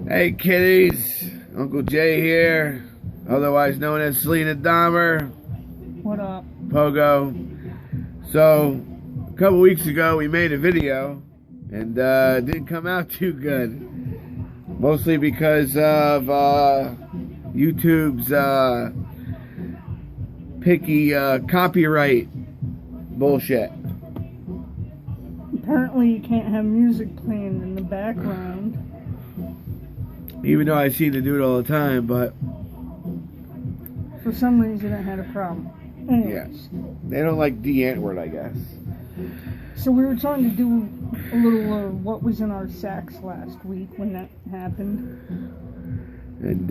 Hey kiddies, Uncle Jay here, otherwise known as Selena Dahmer. What up? Pogo. So, a couple weeks ago we made a video and it didn't come out too good. Mostly because of YouTube's picky copyright bullshit. Apparently you can't have music playing in the background. Even though I seem to do it all the time, but for some reason I had a problem. Anyways. Yeah. They don't like the Ant-word, I guess. So we were trying to do a little what was in our sacks last week when that happened. And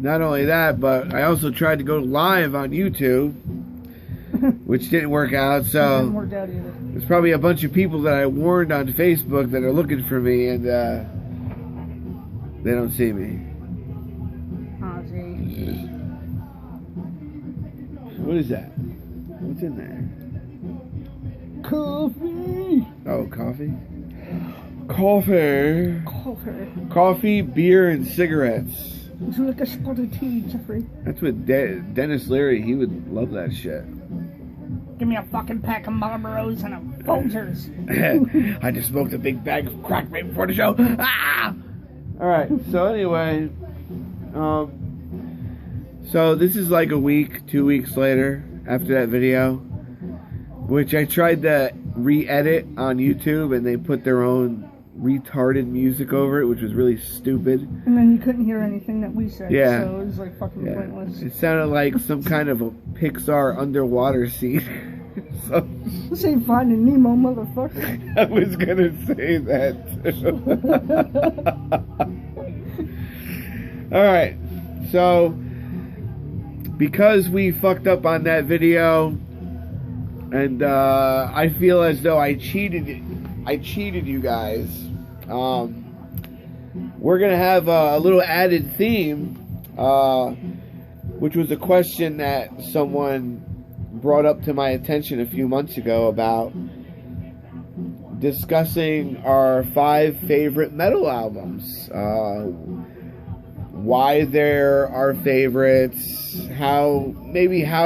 not only that, but I also tried to go live on YouTube, which didn't work out. So didn't work out either. There's probably a bunch of people that I warned on Facebook that are looking for me, and they don't see me. Ozzy. What is that? What's in there? Coffee. Oh, coffee? Coffee. Coffee. Coffee, beer, and cigarettes. Would you like a spot of tea, Jeffrey? That's what Dennis Leary, he would love that shit. Give me a fucking pack of Marlboros and a Folgers. I just smoked a big bag of crack right before the show. Ah! Alright, so anyway, so this is like a week, 2 weeks later after that video, which I tried to re-edit on YouTube and they put their own retarded music over it, which was really stupid. And then you couldn't hear anything that we said, yeah. So it was like fucking pointless. It sounded like some kind of a Pixar underwater scene. So, this ain't Finding Nemo, motherfucker. I was gonna say that too. Alright, so because we fucked up on that video, and I feel as though I cheated you guys, we're gonna have a little added theme, which was a question that someone brought up to my attention a few months ago about discussing our 5 favorite metal albums, why they're our favorites, how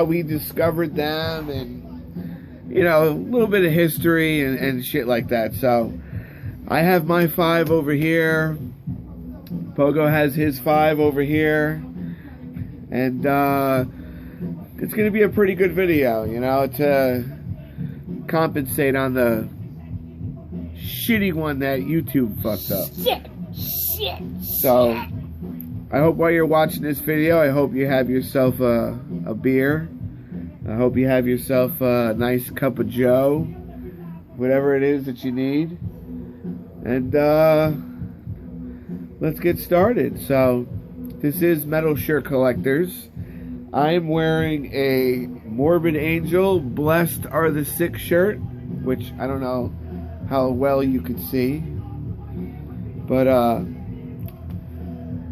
we discovered them, and you know, a little bit of history and shit like that. So I have my 5 over here, Pogo has his 5 over here, and it's going to be a pretty good video, you know, to compensate on the shitty one that YouTube fucked up. Shit. So, I hope while you're watching this video, I hope you have yourself a beer. I hope you have yourself a nice cup of joe, whatever it is that you need. And, let's get started. So, this is Metal Shirt Collectors. I'm wearing a Morbid Angel Blessed Are the Sick shirt, which I don't know how well you could see. But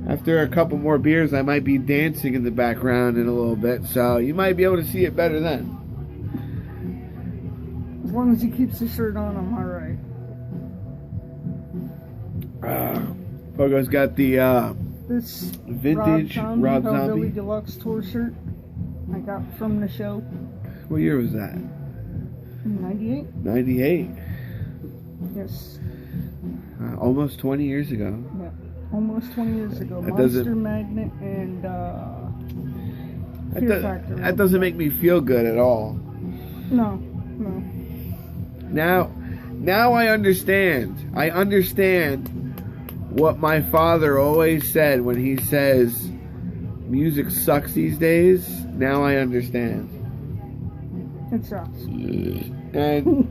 after a couple more beers, I might be dancing in the background in a little bit, so you might be able to see it better then. As long as he keeps the shirt on, I'm alright. Pogo's got the this vintage Rob Zombie Deluxe Tour shirt I got from the show. What year was that? 98. 98. Yes. Almost 20 years ago. Yeah, almost 20 years ago. That Monster Magnet and Fear Factor. That doesn't make me feel good at all. No. Now I understand. I understand what my father always said when he says music sucks these days. Now I understand. It sucks. And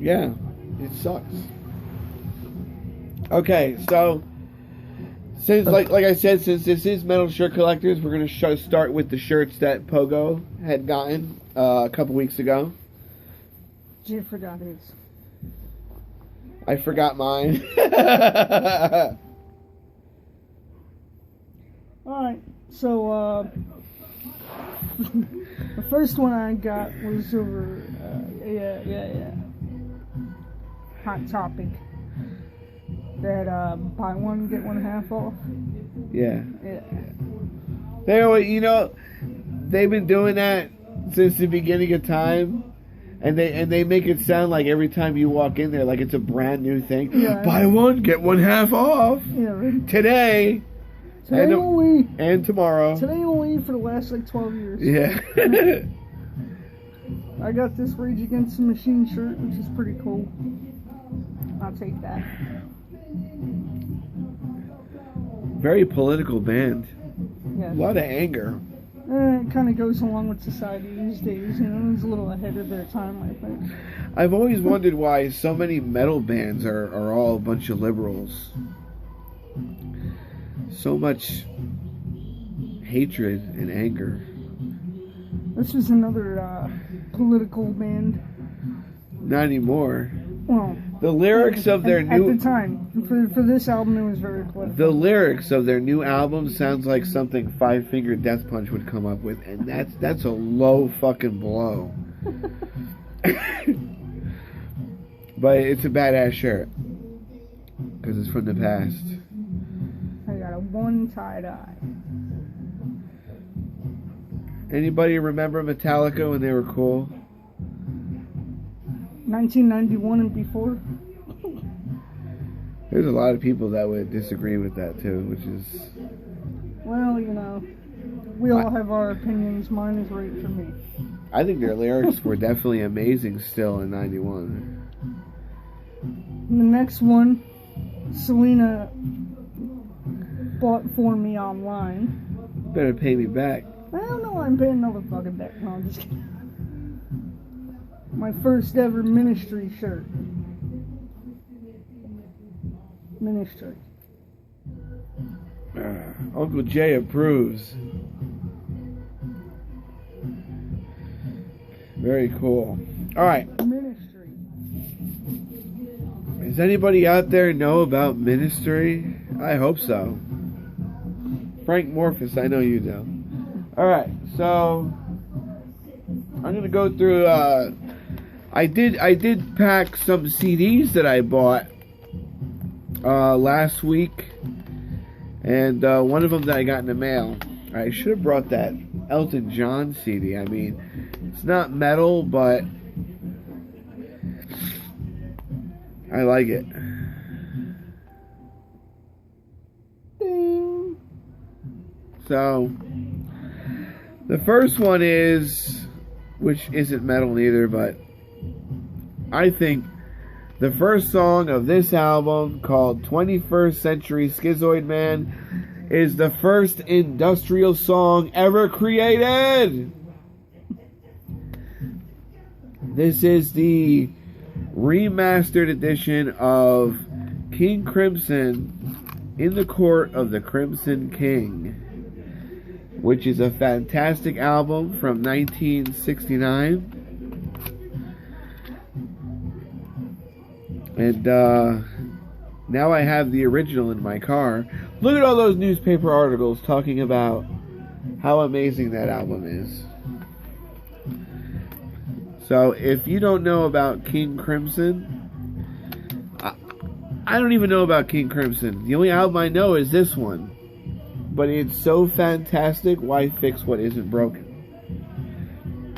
yeah, it sucks. Okay, so since like I said, since this is Metal Shirt Collectors, we're gonna start with the shirts that Pogo had gotten a couple weeks ago. Jay forgot his. I forgot mine. Alright, so the first one I got was over Hot Topic. That buy one get one half off. Yeah. Yeah. They've been doing that since the beginning of time. And they make it sound like every time you walk in there, like it's a brand new thing. Yeah. Buy one, get one half off. Yeah, right. Today. Today only. And tomorrow. Today only for the last like 12 years. Yeah. I got this Rage Against the Machine shirt, which is pretty cool. I'll take that. Very political band. Yeah. A lot of anger. It kind of goes along with society these days, you know. It's a little ahead of their time, I think. I've always wondered why so many metal bands are all a bunch of liberals. So much hatred and anger. This was another political band. Not anymore. Well, the lyrics of their new... At the time. For this album, it was very political. The lyrics of their new album sounds like something Five Finger Death Punch would come up with, and that's a low fucking blow. But it's a badass shirt. Because it's from the past. I got a one tie-dye. Anybody remember Metallica when they were cool? 1991 and before? There's a lot of people that would disagree with that too, which is... Well, you know, we all have our opinions. Mine is right for me. I think their lyrics were definitely amazing still in 91. And the next one, Selena bought for me online. You better pay me back. I don't know, I'm paying another fucking back. No, I'm just kidding. My first ever Ministry shirt. Ministry. Uncle Jay approves. Very cool. Alright. Ministry. Does anybody out there know about Ministry? I hope so. Frank Morphus, I know you do. Alright, so I'm gonna go through I did pack some CDs that I bought last week, and one of them that I got in the mail. I should have brought that Elton John CD. I mean, it's not metal, but I like it. Ding. So the first one is, which isn't metal neither, but I think the first song of this album, called 21st Century Schizoid Man, is the first industrial song ever created. This is the remastered edition of King Crimson in the Court of the Crimson King, which is a fantastic album from 1969. And now I have the original in my car. Look at all those newspaper articles talking about how amazing that album is. So if you don't know about King Crimson, I don't even know about King Crimson. The only album I know is this one. But it's so fantastic, why fix what isn't broken?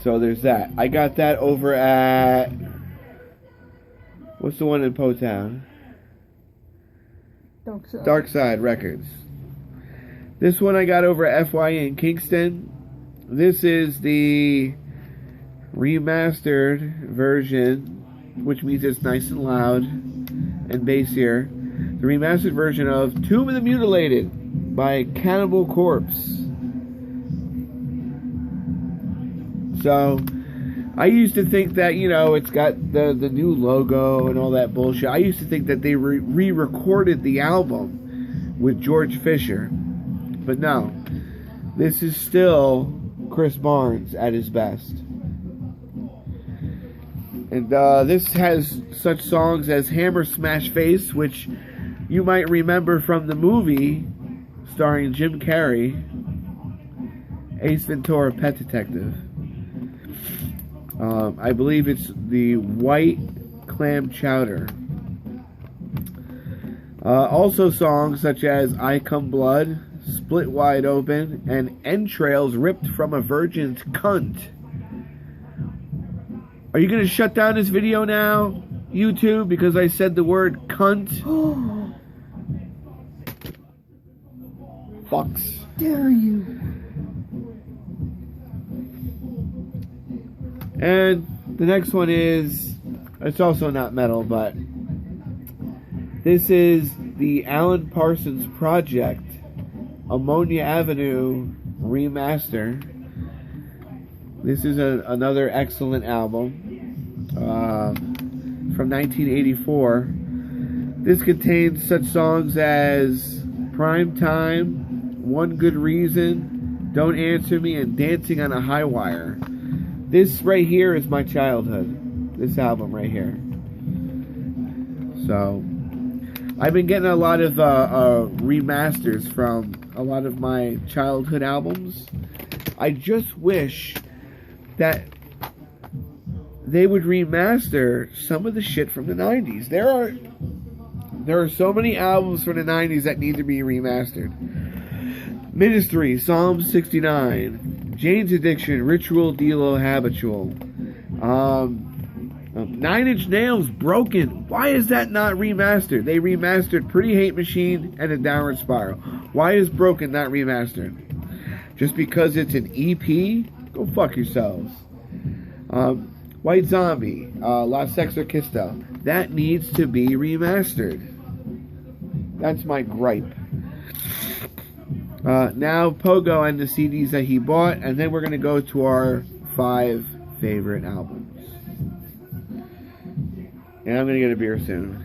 So there's that. I got that over at... What's the one in Potown? Darkside Records. This one I got over at FYE in Kingston. This is the remastered version, which means it's nice and loud and bassier. The remastered version of Tomb of the Mutilated by Cannibal Corpse. So I used to think that, you know, it's got the new logo and all that bullshit. I used to think that they re-recorded the album with George Fisher. But no. This is still Chris Barnes at his best. And this has such songs as Hammer Smash Face, which you might remember from the movie starring Jim Carrey, Ace Ventura Pet Detective. I believe it's the White Clam Chowder. Also songs such as I Come Blood, Split Wide Open, and Entrails Ripped from a Virgin's Cunt. Are you going to shut down this video now, YouTube, because I said the word cunt? Fucks. Dare you? And the next one is, it's also not metal, but this is the Alan Parsons Project Ammonia Avenue remaster. This is another excellent album from 1984. This contains such songs as Prime Time, One Good Reason, Don't Answer Me, and Dancing on a High Wire. This right here is my childhood. This album right here. So, I've been getting a lot of remasters from a lot of my childhood albums. I just wish that they would remaster some of the shit from the 90s. There are so many albums from the 90s that need to be remastered. Ministry, Psalm 69, Jane's Addiction, Ritual Delo Habitual, 9 Inch Nails, Broken. Why is that not remastered? They remastered Pretty Hate Machine and A Downward Spiral. Why is Broken not remastered? Just because it's an EP? Go fuck yourselves. White Zombie, La Sexorcisto. That needs to be remastered. That's my gripe. Now Pogo and the CDs that he bought, and then we're going to go to our 5 favorite albums. And I'm going to get a beer soon.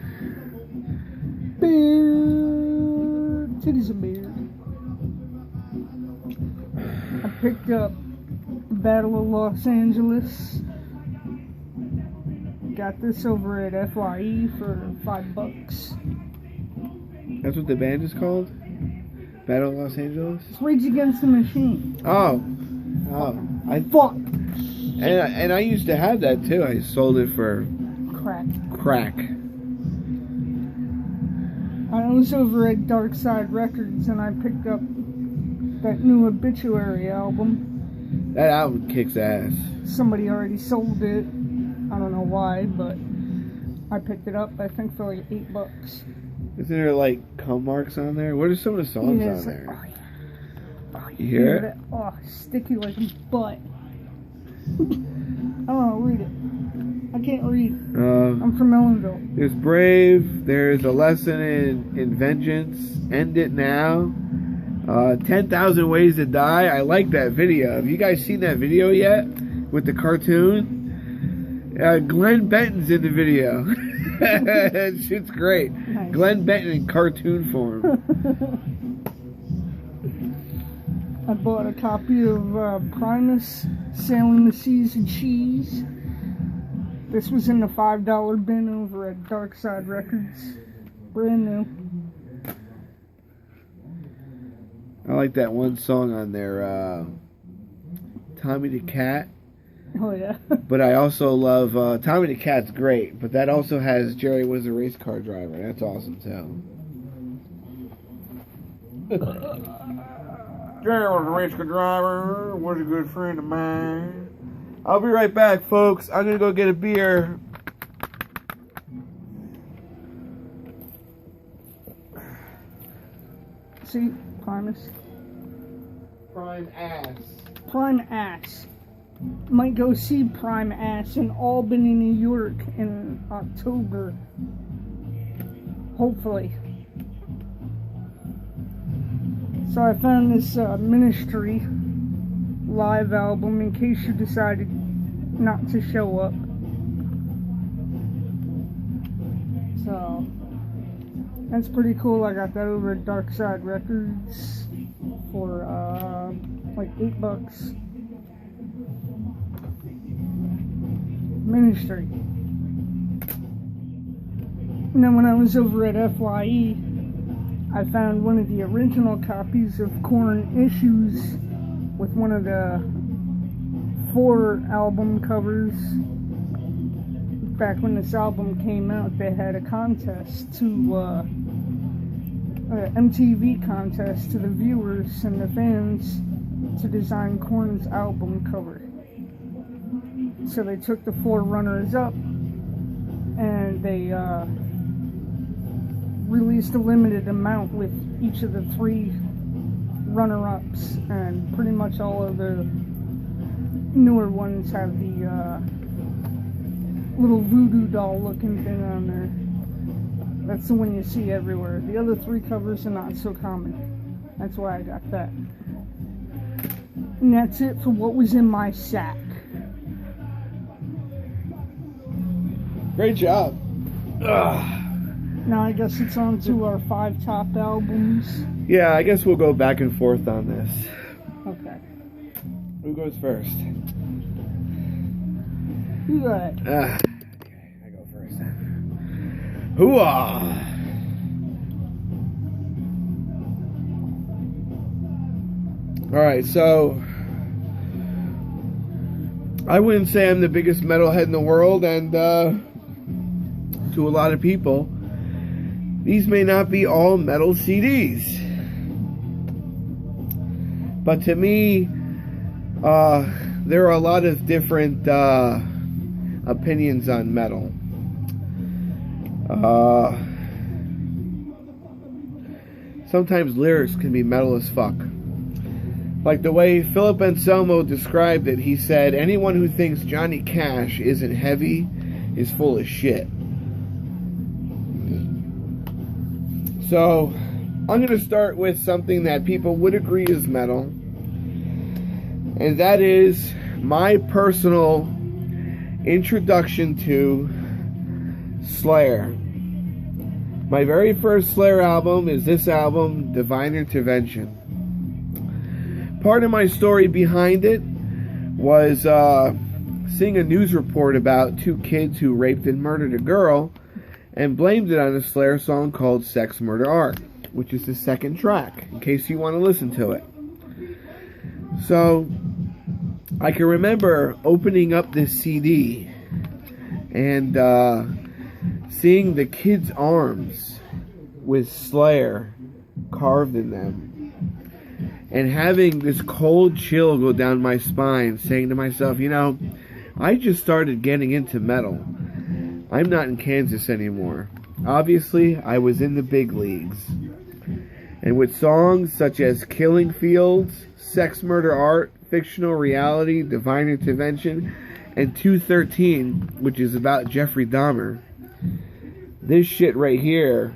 Beer. Titties and beer. I picked up Battle of Los Angeles. Got this over at FYE for $5. That's what the band is called? Battle of Los Angeles? It's Rage Against the Machine. Oh. I Fuck. And I used to have that too. I sold it for crack. I was over at Darkside Records and I picked up that new Obituary album. That album kicks ass. Somebody already sold it. I don't know why, but I picked it up, I think, for like $8. Isn't there like cum marks on there? What are some of the songs on there? Like, oh, you hear it? Oh, sticky like a butt. I don't know, read it. I can't read. I'm from Ellenville. There's Brave. There's A Lesson in Vengeance. End It Now. 10,000 Ways to Die. I like that video. Have you guys seen that video yet? With the cartoon? Glenn Benton's in the video. That shit's great. Nice. Glenn Benton in cartoon form. I bought a copy of Primus, Sailing the Seas and Cheese. This was in the $5 bin over at Darkside Records. Brand new. I like that one song on there, Tommy the Cat. Oh, yeah. But I also love, Tommy the Cat's great, but that also has Jerry Was a Race Car Driver. That's awesome, too. Jerry was a race car driver, was a good friend of mine. I'll be right back, folks. I'm going to go get a beer. See, Primus. Prime ass. Prime Ass. Might go see Prime Ass in Albany, New York in October. Hopefully. So I found this Ministry live album in case you decided not to show up. So that's pretty cool. I got that over at Darkside Records for like $8. Ministry. And then when I was over at FYE, I found one of the original copies of Korn Issues with one of the 4 album covers. Back when this album came out, they had a contest to MTV contest to the viewers and the fans to design Korn's album cover. So they took the 4 runners up and they released a limited amount with each of the 3 runner-ups, and pretty much all of the newer ones have the little voodoo doll looking thing on there. That's the one you see everywhere. The other 3 covers are not so common. That's why I got that. And that's it for what was in my sack. Great job. Ugh. Now I guess it's on to our 5 top albums. Yeah, I guess we'll go back and forth on this. Okay. Who goes first? You go ahead. Okay, I go first then. Hooah! Alright, so I wouldn't say I'm the biggest metalhead in the world, and to a lot of people, these may not be all metal CDs. But to me, there are a lot of different opinions on metal. Sometimes lyrics can be metal as fuck. Like the way Philip Anselmo described it, he said, anyone who thinks Johnny Cash isn't heavy is full of shit. So, I'm going to start with something that people would agree is metal. And that is my personal introduction to Slayer. My very first Slayer album is this album, Divine Intervention. Part of my story behind it was seeing a news report about 2 kids who raped and murdered a girl and blamed it on a Slayer song called Sex Murder Art, which is the 2nd track, in case you want to listen to it. So, I can remember opening up this CD and seeing the kids' arms with Slayer carved in them, and having this cold chill go down my spine, saying to myself, you know, I just started getting into metal. I'm not in Kansas anymore. Obviously, I was in the big leagues. And with songs such as Killing Fields, Sex Murder Art, Fictional Reality, Divine Intervention, and 213, which is about Jeffrey Dahmer, this shit right here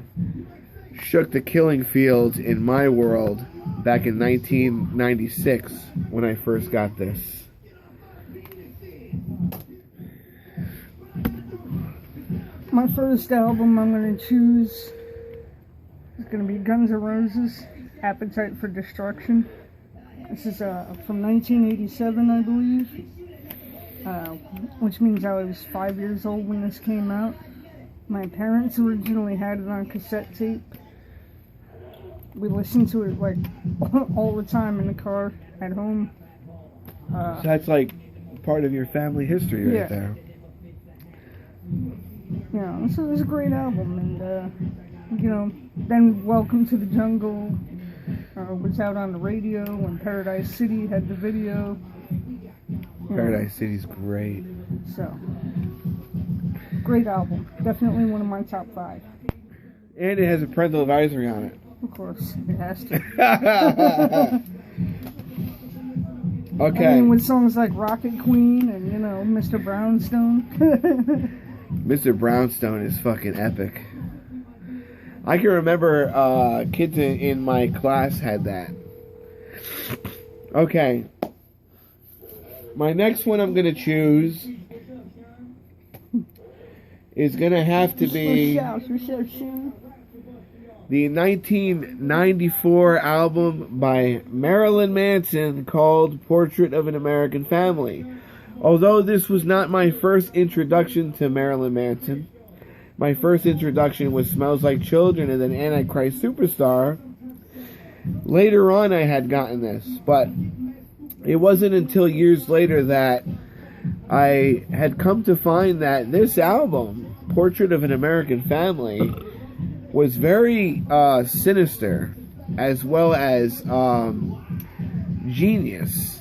shook the killing fields in my world back in 1996 when I first got this. My first album I'm going to choose is going to be Guns N' Roses, Appetite for Destruction. This is from 1987, I believe, which means I was 5 years old when this came out. My parents originally had it on cassette tape. We listened to it like all the time in the car at home. So that's like part of your family history right there. Yeah, so it was a great album, and you know, then Welcome to the Jungle was out on the radio, and Paradise City had the video. Paradise City's great. So, great album. Definitely one of my top 5. And it has a parental advisory on it. Of course, it has to. Okay. I mean, with songs like Rocket Queen and, you know, Mr. Brownstone. Mr. Brownstone is fucking epic. I can remember kids in my class had that. Okay. My next one I'm going to choose is going to have to be the 1994 album by Marilyn Manson called Portrait of an American Family. Although this was not my first introduction to Marilyn Manson, my first introduction was Smells Like Children and then Antichrist Superstar. Later on I had gotten this, but it wasn't until years later that I had come to find that this album, Portrait of an American Family, was very sinister, as well as genius.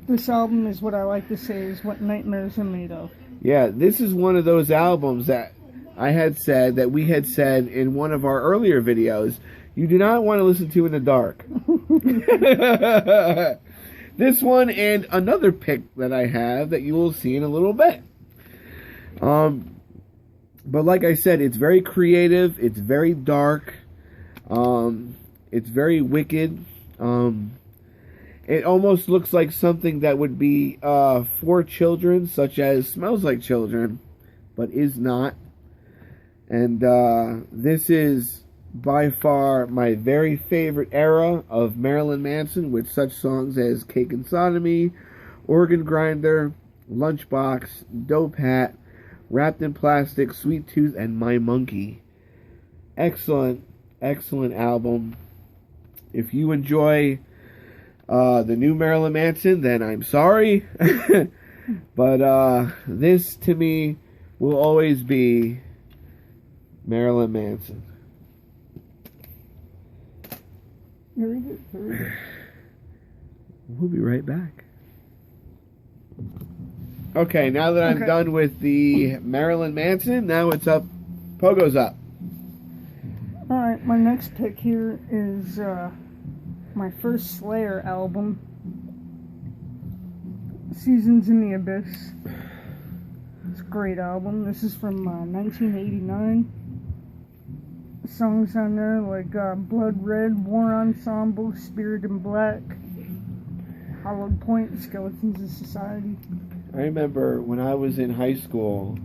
This album is what I like to say is what nightmares are made of. Yeah, this is one of those albums that we had said in one of our earlier videos, you do not want to listen to in the dark. This one and another pick that I have that you will see in a little bit. But like I said, it's very creative, it's very dark, it's very wicked. It almost looks like something that would be for children, such as Smells Like Children, but is not. And this is by far my very favorite era of Marilyn Manson, with such songs as Cake and Sodomy, Organ Grinder, Lunchbox, Dope Hat, Wrapped in Plastic, Sweet Tooth, and My Monkey. Excellent, excellent album. If you enjoy the new Marilyn Manson, then I'm sorry. But this, to me, will always be Marilyn Manson. Very good, very good. We'll be right back. Okay, now that I'm done with the Marilyn Manson, now it's up. Pogo's up. Alright, my next pick here is my first Slayer album, Seasons in the Abyss. It's a great album. This is from 1989. Songs on there like Blood Red, War Ensemble, Spirit in Black, Hollowed Point, Skeletons of Society. I remember when I was in high school,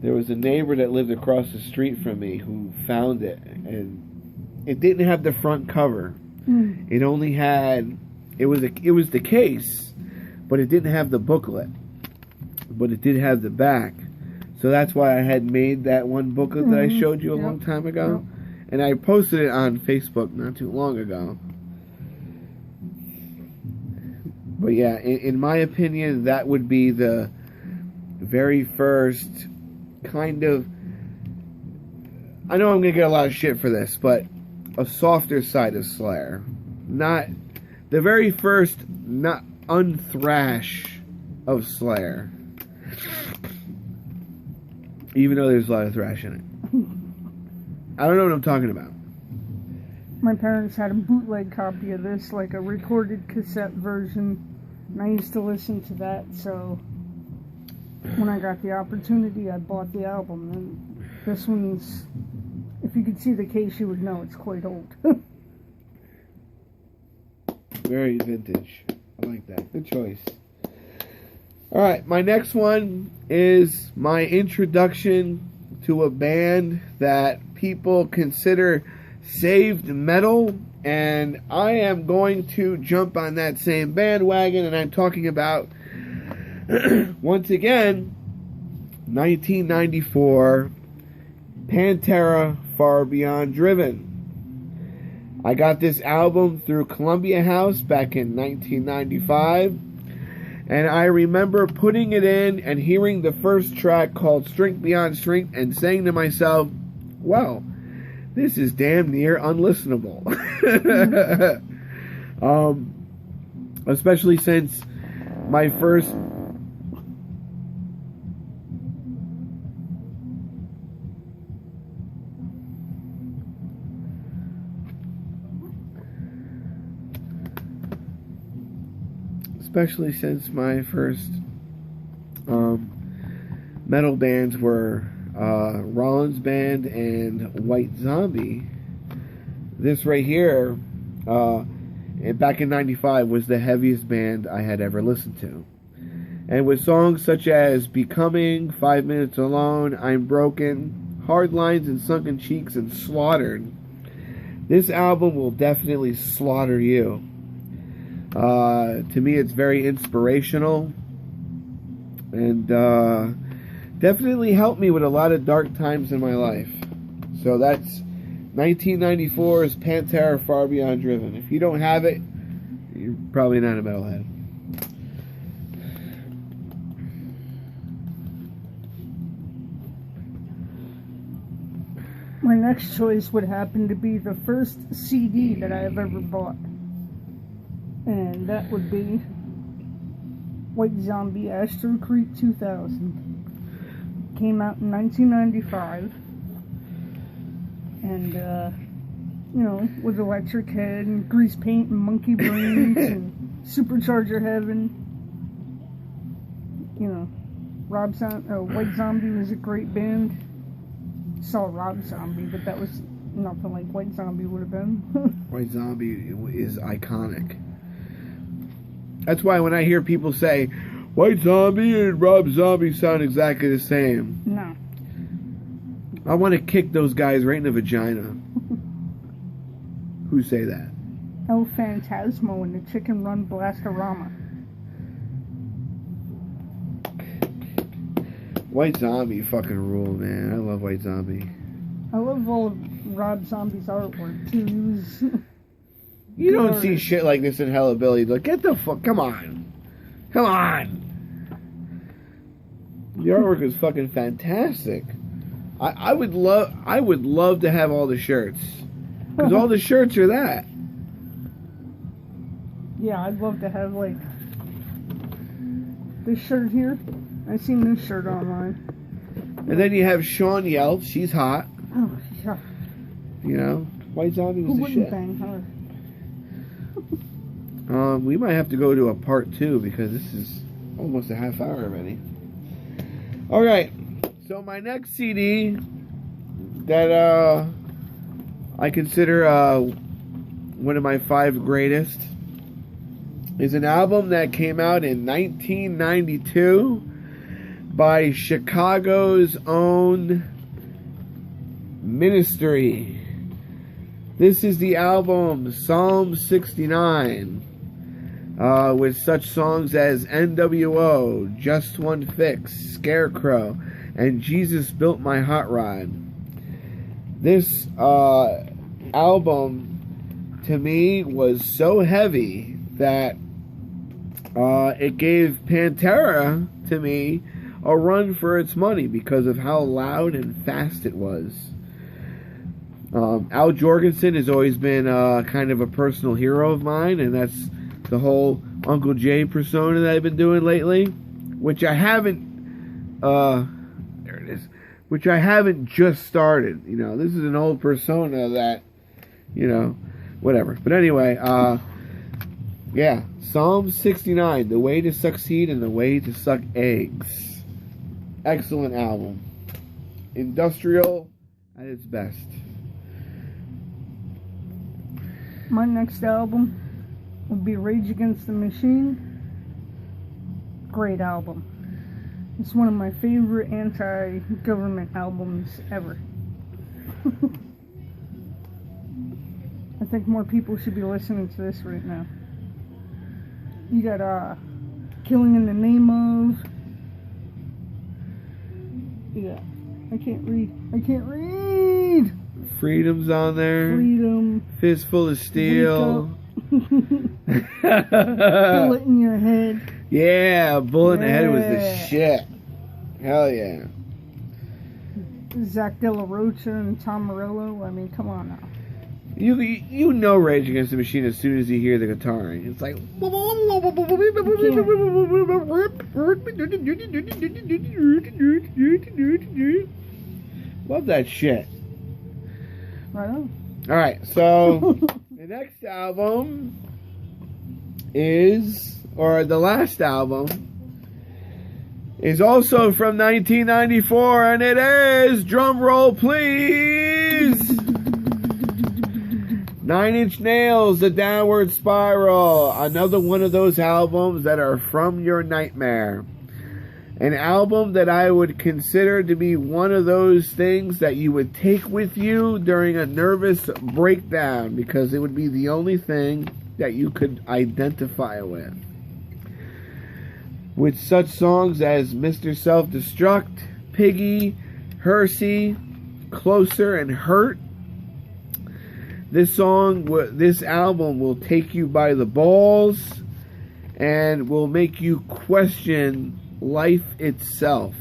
there was a neighbor that lived across the street from me who found it, and it didn't have the front cover. It only had, it was the case, but it didn't have the booklet, but it did have the back. So that's why I had made that one booklet that I showed you a long time ago. And I posted it on Facebook not too long ago. But yeah, in my opinion, that would be the very first kind of, I know I'm going to get a lot of shit for this, but a softer side of Slayer. Not, the very first not unthrash of Slayer. Even though there's a lot of thrash in it. I don't know what I'm talking about. My parents had a bootleg copy of this, like a recorded cassette version, and I used to listen to that, so when I got the opportunity, I bought the album. And this one's, if you could see the case, you would know it's quite old. Very vintage. I like that. Good choice. Alright, my next one is my introduction to a band that people consider saved metal, and I am going to jump on that same bandwagon, and I'm talking about, once again, 1994, Pantera, Far Beyond Driven. I got this album through Columbia House back in 1995. And I remember putting it in and hearing the first track called Strength Beyond Strength and saying to myself, well, this is damn near unlistenable. Especially since my first... Especially since my first metal bands were Rollins Band and White Zombie. This right here, back in 95, was the heaviest band I had ever listened to. And with songs such as Becoming, 5 Minutes Alone, I'm Broken, Hard Lines and Sunken Cheeks, and Slaughtered, this album will definitely slaughter you. To me, it's very inspirational, and definitely helped me with a lot of dark times in my life. So that's 1994's Pantera, Far Beyond Driven. If you don't have it, you're probably not a metalhead. My next choice would happen to be the first CD that I have ever bought. And that would be White Zombie Astro Creep 2000. Came out in 1995. And, with Electric Head and Grease Paint and Monkey Brains and Supercharger Heaven. White Zombie was a great band. Saw Rob Zombie, but that was nothing like White Zombie would have been. White Zombie is iconic. That's why when I hear people say White Zombie and Rob Zombie sound exactly the same, No. I want to kick those guys right in the vagina. Who say that? El Phantasmo and the Chicken Run Blastorama. White Zombie fucking rule, man. I love White Zombie. I love all of Rob Zombie's artwork, too. He was... You don't see shit like this in Hellabilly. Like, get the fuck... Come on. Come on. The artwork is fucking fantastic. I would love to have all the shirts. Because all the shirts are that. Yeah, I'd love to have, like... this shirt here. I've seen this shirt online. And then you have Sean Yelp. She's hot. Oh, yeah. You know? White Zombie was Who the wouldn't shit. bang her? We might have to go to a part 2 because this is almost a half hour already. Alright. So my next CD that I consider one of my 5 greatest is an album that came out in 1992 by Chicago's own Ministry. This is the album Psalm 69, with such songs as NWO, Just One Fix, Scarecrow, and Jesus Built My Hot Rod. This album, to me, was so heavy that it gave Pantera, to me, a run for its money because of how loud and fast it was. Al Jorgensen has always been kind of a personal hero of mine, and that's the whole Uncle Jay persona that I've been doing lately, which I haven't, there it is, which I haven't just started. You know, this is an old persona that, you know, whatever. But anyway, yeah, Psalm 69, The Way to Succeed and the Way to Suck Eggs. Excellent album. Industrial at its best. My next album will be Rage Against the Machine. Great album. It's one of my favorite anti-government albums ever. I think more people should be listening to this right now. You got Killing in the Name of... Yeah, I can't read! Freedom's on there. Freedom. Fistful of Steel. Bullet in Your Head. Yeah, Bullet in the Head was the shit. Hell yeah. Zach De La Rocha and Tom Morello. I mean, come on now. You know Rage Against the Machine as soon as you hear the guitar. It's like... Love that shit. Right on. Alright, so the next album is, or the last album, is also from 1994, and it is, drum roll please, 9 Inch Nails, The Downward Spiral, another one of those albums that are from your nightmare. An album that I would consider to be one of those things that you would take with you during a nervous breakdown, because it would be the only thing that you could identify with. With such songs as Mr. Self-Destruct, Piggy, Hersey, Closer, and Hurt. This album will take you by the balls and will make you question life itself.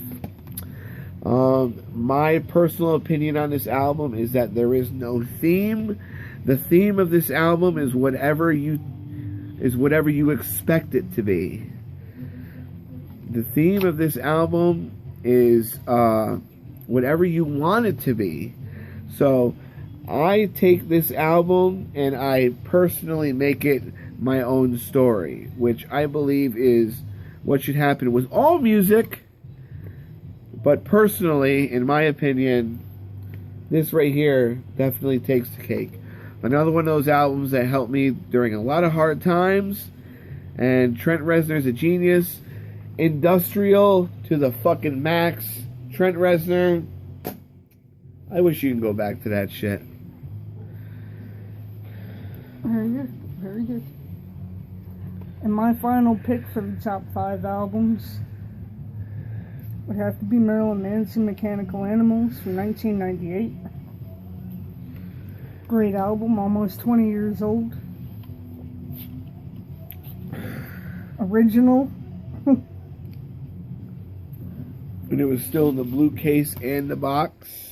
My personal opinion on this album is that there is no theme. The theme of this album is whatever you expect it to be. The theme of this album is whatever you want it to be. So I take this album and I personally make it my own story, which I believe is what should happen with all music. But personally, in my opinion, this right here definitely takes the cake. Another one of those albums that helped me during a lot of hard times. And Trent Reznor's a genius. Industrial to the fucking max. Trent Reznor, I wish you could go back to that shit. Very good. Very good. And my final pick for the top 5 albums would have to be Marilyn Manson, Mechanical Animals from 1998. Great album, almost 20 years old. Original. And it was still in the blue case and the box.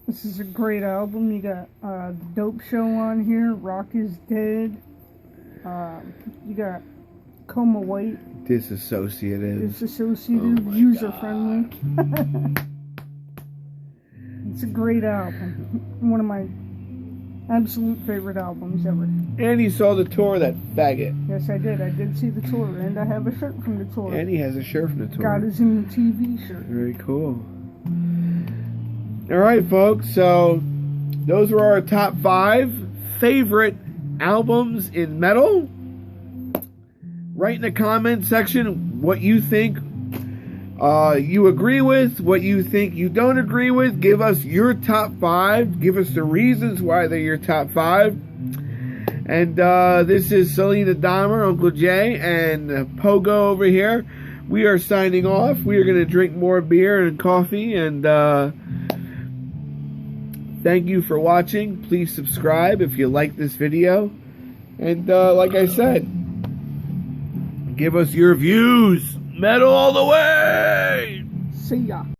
This is a great album. You got The Dope Show on here, Rock is Dead. You got Coma White. Disassociative. Disassociative, user friendly. It's a great album. One of my absolute favorite albums ever. And he saw the tour, that faggot. Yes, I did. I did see the tour, and I have a shirt from the tour. And he has a shirt from the tour. God is in the TV shirt. Very cool. Alright, folks, so those were our top 5 favorite albums in metal. Write in the comment section what you think you agree with, what you think you don't agree with. Give us your top 5. Give us the reasons why they're your top 5. And this is Selena Dahmer, Uncle Jay, and Pogo over here. We are signing off. We are going to drink more beer and coffee, and thank you for watching. Please subscribe if you like this video. And like I said, give us your views. Metal all the way! See ya.